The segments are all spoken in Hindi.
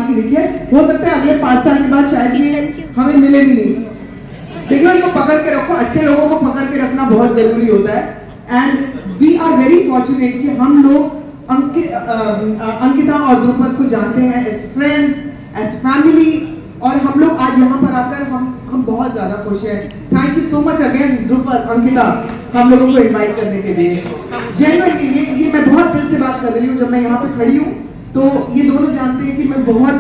देखिए हो सकता है अगले 5 साल के बाद शायद ये हमें मिले भी नहीं। देखिए उनको पकड़ के रखो, अच्छे लोगों को पकड़ के रखना बहुत जरूरी होता है। And we are very fortunate कि हम लोग अंकिता और द्रुपद को जानते हैं एज फ्रेंड्स, एज फैमिली, और हम लोग आज यहाँ पर आकर हम बहुत ज्यादा खुश हैं। Thank you so much again Drupad, Ankita, हम लोगों को इनवाइट करने के लिए। जेन्युइनली ये मैं बहुत दिल से बात कर रही हूँ। जब मैं यहाँ पर खड़ी हूँ तो ये दोनों जानते हैं कि मैं बहुत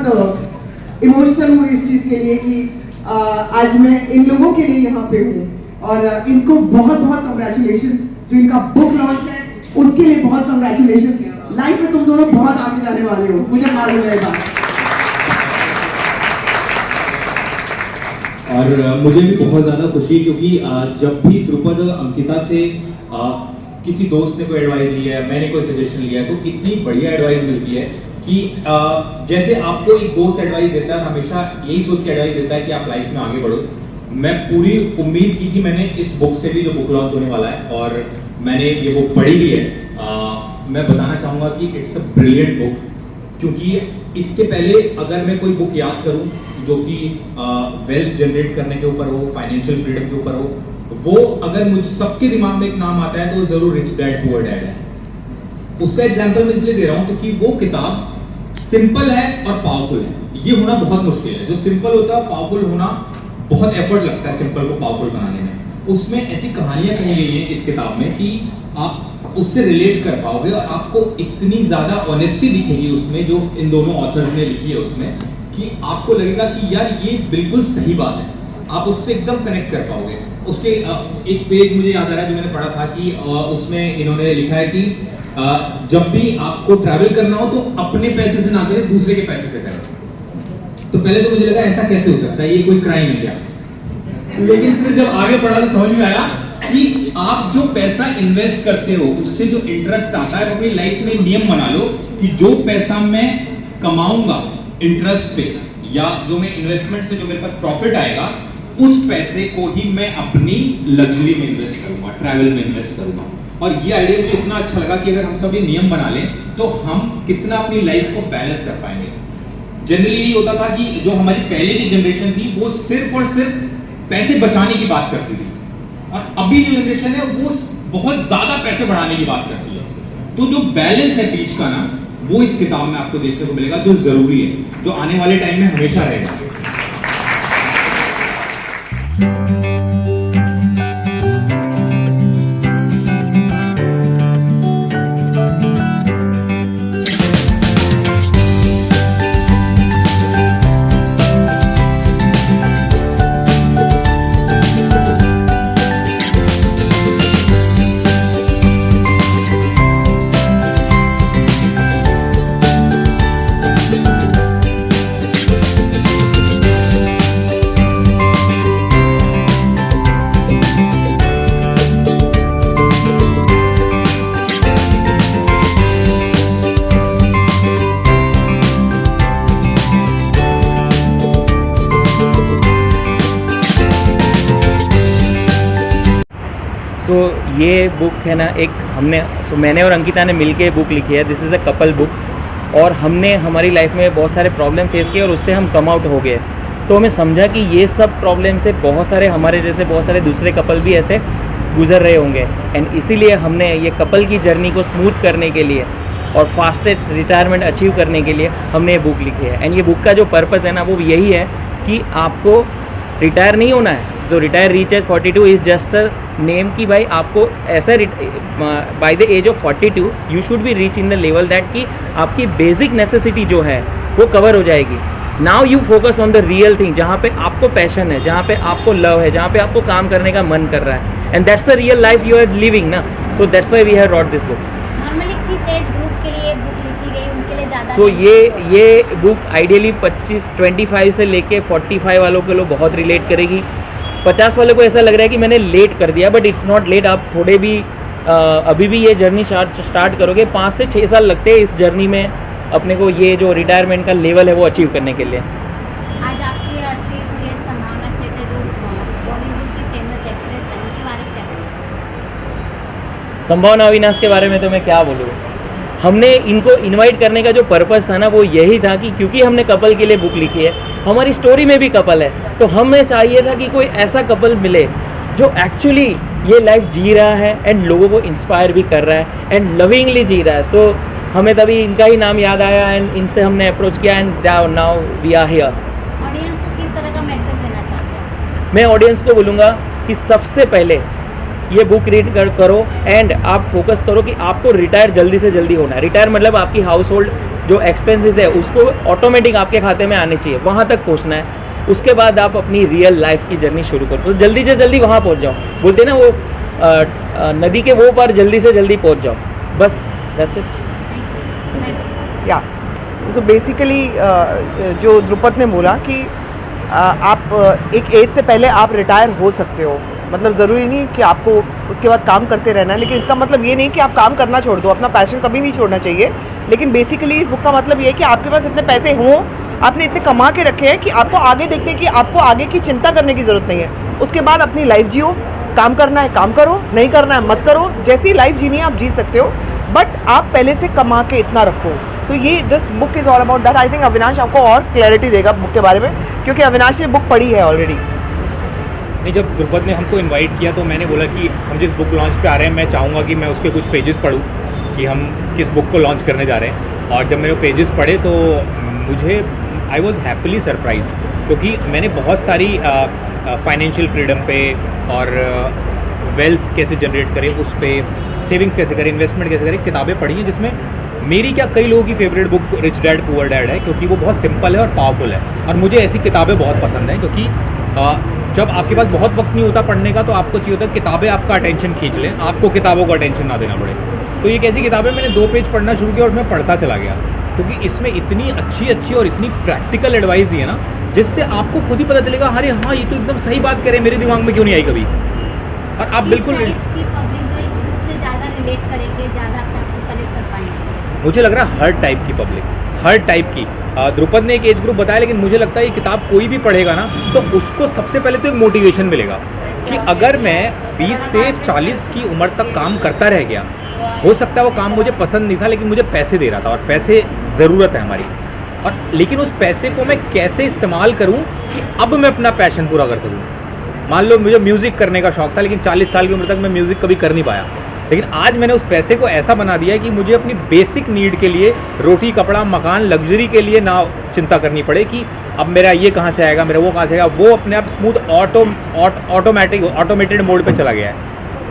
इमोशनल हूँ इस चीज के लिए कि आज मैं इन लोगों के लिए यहाँ पे हूँ, और इनको बहुत बहुत कंग्रेचुलेशंस। जो इनका बुक लॉन्च है उसके लिए बहुत कंग्रेचुलेशंस। लाइफ में तुम दोनों बहुत आगे जाने वाले हो, मुझे मालूम है बात। और मुझे भी बहुत ज्यादा खुशी, क्योंकि जब भी द्रुपद अंकिता से किसी दोस्त ने कोई एडवाइस लिया है, मैंने कोई सजेशन लिया है, तो इतनी बढ़िया एडवाइस मिलती है कि जैसे आपको एक दोस्त एडवाइस देता है, हमेशा यही सोच के एडवाइस देता है कि आप लाइफ में आगे बढ़ो। मैं पूरी उम्मीद की थी मैंने इस बुक से भी, जो बुक लॉन्च होने वाला है, और मैंने ये बुक पढ़ी भी है। मैं बताना चाहूंगा कि इट्स अ ब्रिलियंट बुक, क्योंकि इसके पहले अगर मैं कोई बुक याद करूं जो कि वेल्थ जनरेट करने के ऊपर हो, फाइनेंशियल फ्रीडम के ऊपर हो, वो अगर मुझे सबके दिमाग में एक नाम आता है तो जरूर रिच डैड पुअर डैड है। उसका एग्जांपल मैं इसलिए दे रहा हूं क्योंकि वो किताब सिंपल है और पावरफुल है। ये होना बहुत मुश्किल है, जो सिंपल होता है पावरफुल होना बहुत एफर्ट लगता है सिंपल को पावरफुल बनाने में। उसमें ऐसी कहानियां कही गई हैं इस किताब में कि आप उससे रिलेट कर पाओगे, और आपको इतनी ज्यादा ऑनेस्टी दिखेगी उसमें जो इन दोनों ऑथर्स ने लिखी है उसमें, कि आपको लगेगा कि यार ये बिल्कुल सही बात है, आप उससे एकदम कनेक्ट कर पाओगे। उसके एक पेज मुझे याद आ रहा है जो मैंने पढ़ा था कि उसमें इन्होंने लिखा है कि जब भी आपको ट्रैवल करना हो तो अपने पैसे से ना करें, दूसरे के पैसे से करें। तो पहले तो मुझे लगा ऐसा कैसे हो सकता है, ये कोई क्राइम है क्या? लेकिन फिर जब आगे पढ़ा तो समझ में आया कि आप जो पैसा इन्वेस्ट करते हो उससे जो इंटरेस्ट आता है, अपनी लाइफ में नियम बना लो कि जो पैसा मैं कमाऊंगा इंटरेस्ट पे, या जो मैं इन्वेस्टमेंट से जो मेरे पास प्रॉफिट आएगा, उस पैसे को ही मैं अपनी लग्जरी में इन्वेस्ट करूंगा, ट्रैवल में इन्वेस्ट करूंगा। और ये आइडिया मुझे इतना अच्छा लगा कि अगर हम सब ये नियम बना लें तो हम कितना अपनी लाइफ को बैलेंस कर पाएंगे। जनरली ये होता था कि जो हमारी पहले की जनरेशन थी वो सिर्फ और सिर्फ पैसे बचाने की बात करती थी, और अभी जो जनरेशन है वो बहुत ज्यादा पैसे बढ़ाने की बात करती है। तो जो बैलेंस है बीच का ना, वो इस किताब में आपको देखने को मिलेगा, जो जरूरी है, जो आने वाले टाइम में हमेशा रहेगा। सो ये बुक है ना, एक हमने मैंने और अंकिता ने मिलके बुक लिखी है। This is a couple book, और हमने हमारी लाइफ में बहुत सारे प्रॉब्लम फेस किए और उससे हम कम आउट हो गए। तो हमें समझा कि ये सब प्रॉब्लम से बहुत सारे हमारे जैसे बहुत सारे दूसरे कपल भी ऐसे गुजर रहे होंगे, एंड इसीलिए हमने ये कपल की जर्नी को स्मूथ करने के लिए और फास्टेस्ट रिटायरमेंट अचीव करने के लिए हमने ये बुक लिखी है। एंड ये बुक का जो पर्पज़ है ना, वो यही है कि आपको रिटायर नहीं होना है। जो retire reach age 42 is just a name कि भाई आपको ऐसा by the age of 42 you should be reach in the level that कि आपकी बेसिक नेसेसिटी जो है वो कवर हो जाएगी। Now you focus on the real thing, जहाँ पे आपको पैशन है, जहाँ पे आपको लव है, जहाँ पे आपको काम करने का मन कर रहा है, and that's the real life you are living ना। So that's why we have wrote this book. Normally किस एज ग्रुप के लिए बुक लिखी गई, उनके लिए ज़्यादा? सो ये बुक आइडियली 25 से लेके 45 वालों के लिए बहुत रिलेट करेगी। 50 वालों को ऐसा लग रहा है कि मैंने लेट कर दिया, बट इट्स नॉट लेट। आप थोड़े भी अभी भी ये जर्नी स्टार्ट करोगे, 5 से 6 साल लगते हैं इस जर्नी में अपने को ये जो रिटायरमेंट का लेवल है वो अचीव करने के लिए। आज आपकी अचीव हुए संभावना से जो बॉलीवुड की फेमस एक्ट्रेस है, उनके बारे में क्या कहेंगे? संभावना अविनाश के बारे में तो मैं क्या बोलूँ। हमने इनको इनवाइट करने का जो पर्पस था ना, वो यही था कि क्योंकि हमने कपल के लिए बुक लिखी है, हमारी स्टोरी में भी कपल है, तो हमें चाहिए था कि कोई ऐसा कपल मिले जो एक्चुअली ये लाइफ जी रहा है एंड लोगों को इंस्पायर भी कर रहा है एंड लविंगली जी रहा है। सो हमें तभी इनका ही नाम याद आया एंड इनसे हमने अप्रोच किया and now we are here. Audience को किस तरह का मैसेज देना चाहते हैं? मैं ऑडियंस को बोलूँगा कि सबसे पहले ये बुक रीड करो एंड आप फोकस करो कि आपको रिटायर जल्दी से जल्दी होना है। रिटायर मतलब आपकी हाउस होल्ड जो एक्सपेंसेस है उसको ऑटोमेटिक आपके खाते में आने चाहिए, वहाँ तक पहुँचना है। उसके बाद आप अपनी रियल लाइफ की जर्नी शुरू करो, तो जल्दी से जल्दी वहाँ पहुँच जाओ। बोलते हैं ना वो नदी के वो पार जल्दी से जल्दी पहुँच जाओ, बस दैट्स इट। या तो बेसिकली जो द्रुपद ने बोला कि आप एक एज से पहले आप रिटायर हो सकते हो, मतलब ज़रूरी नहीं कि आपको उसके बाद काम करते रहना है, लेकिन इसका मतलब ये नहीं कि आप काम करना छोड़ दो, अपना पैशन कभी नहीं छोड़ना चाहिए। लेकिन बेसिकली इस बुक का मतलब ये है कि आपके पास इतने पैसे हों, आपने इतने कमा के रखे हैं कि आपको आगे देखने की, आपको आगे की चिंता करने की ज़रूरत नहीं है। उसके बाद अपनी लाइफ जियो, काम करना है काम करो, नहीं करना है मत करो, जैसी लाइफ जीनी है आप जी सकते हो, बट आप पहले से कमा के इतना रखो। तो ये this book is all about that. I think Avinash आपको और क्लैरिटी देगा बुक के बारे में, क्योंकि अविनाश ने बुक पढ़ी है ऑलरेडी। नहीं, जब द्रुपद ने हमको इनवाइट किया तो मैंने बोला कि हम जिस बुक लॉन्च पे आ रहे हैं, मैं चाहूँगा कि मैं उसके कुछ पेजेस पढूं कि हम किस बुक को लॉन्च करने जा रहे हैं। और जब मैंने पेजेस पढ़े तो मुझे आई वॉज हैप्पीली सरप्राइज, क्योंकि मैंने बहुत सारी फाइनेंशियल फ्रीडम पे और वेल्थ कैसे जनरेट करें उस पर, सेविंग्स कैसे करें, इन्वेस्टमेंट कैसे करें, किताबें पढ़ी हैं जिसमें मेरी क्या कई लोगों की favourite book rich dad poor dad है, क्योंकि वो बहुत सिंपल है और पावरफुल है। और मुझे ऐसी किताबें बहुत पसंद हैं, क्योंकि जब आपके पास बहुत वक्त नहीं होता पढ़ने का, तो आपको चाहिए होता है किताबें आपका अटेंशन खींच लें, आपको किताबों का अटेंशन ना देना पड़े। तो ये कैसी किताबें, मैंने 2 पेज पढ़ना शुरू किया और मैं पढ़ता चला गया, क्योंकि इसमें इतनी अच्छी और इतनी प्रैक्टिकल एडवाइस दी है ना, जिससे आपको खुद ही पता चलेगा, अरे हाँ ये तो एकदम सही बात कह रहे हैं, मेरे दिमाग में क्यों नहीं आई कभी। और आप बिल्कुल पब्लिक जो इस बुक से ज़्यादा रिलेट करेंगे, ज़्यादा अपने आप को कनेक्ट कर पाएंगे? मुझे लग रहा है हर टाइप की पब्लिक, हर टाइप की। द्रुपद ने एक एज ग्रुप बताया, लेकिन मुझे लगता है ये किताब कोई भी पढ़ेगा ना, तो उसको सबसे पहले तो एक मोटिवेशन मिलेगा कि अगर मैं 20 से 40 की उम्र तक काम करता रह गया, हो सकता है वो काम मुझे पसंद नहीं था, लेकिन मुझे पैसे दे रहा था, और पैसे ज़रूरत है हमारी, और लेकिन उस पैसे को मैं कैसे इस्तेमाल करूं कि अब मैं अपना पैशन पूरा कर सकूं। मान लो मुझे म्यूज़िक करने का शौक था, लेकिन 40 साल की उम्र तक मैं म्यूज़िक कभी कर नहीं पाया, लेकिन आज मैंने उस पैसे को ऐसा बना दिया कि मुझे अपनी बेसिक नीड के लिए, रोटी कपड़ा मकान लग्जरी के लिए ना चिंता करनी पड़े कि अब मेरा ये कहाँ से आएगा, मेरा वो कहाँ से आएगा। वो अपने आप स्मूथ ऑटोमेटेड मोड पे चला गया है,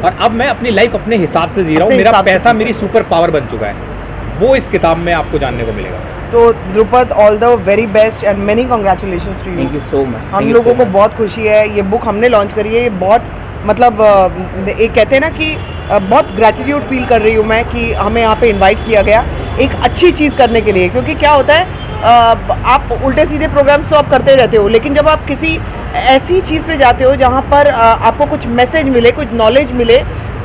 और अब मैं अपनी लाइफ अपने हिसाब से जी रहा हूँ। मेरा पैसा मेरी सुपर पावर बन चुका है, वो इस किताब में आपको जानने को मिलेगा। तो Drupad, all the very best and many congratulations to you. Thank you so much. हम लोगों को बहुत खुशी है, ये बुक हमने लॉन्च करी है, ये बहुत मतलब एक कहते हैं ना कि बहुत ग्रैटिट्यूड फील कर रही हूँ मैं कि हमें यहाँ पे इनवाइट किया गया एक अच्छी चीज़ करने के लिए। क्योंकि क्या होता है, आप उल्टे सीधे प्रोग्राम्स तो आप करते रहते हो, लेकिन जब आप किसी ऐसी चीज़ पे जाते हो जहाँ पर आपको कुछ मैसेज मिले, कुछ नॉलेज मिले,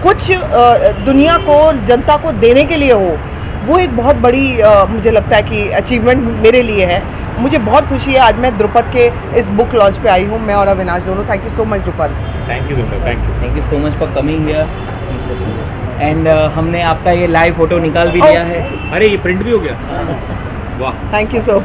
कुछ दुनिया को, जनता को देने के लिए हो, वो एक बहुत बड़ी मुझे लगता है कि अचीवमेंट मेरे लिए है। मुझे बहुत खुशी है आज मैं द्रुपद के इस बुक लॉन्च पे आई हूँ, मैं और अविनाश दोनों। Thank you so much Drupad. Thank you thank you so much for coming here and हमने आपका ये लाइव फोटो निकाल भी लिया है। अरे ये प्रिंट भी हो गया, वाह। Thank you so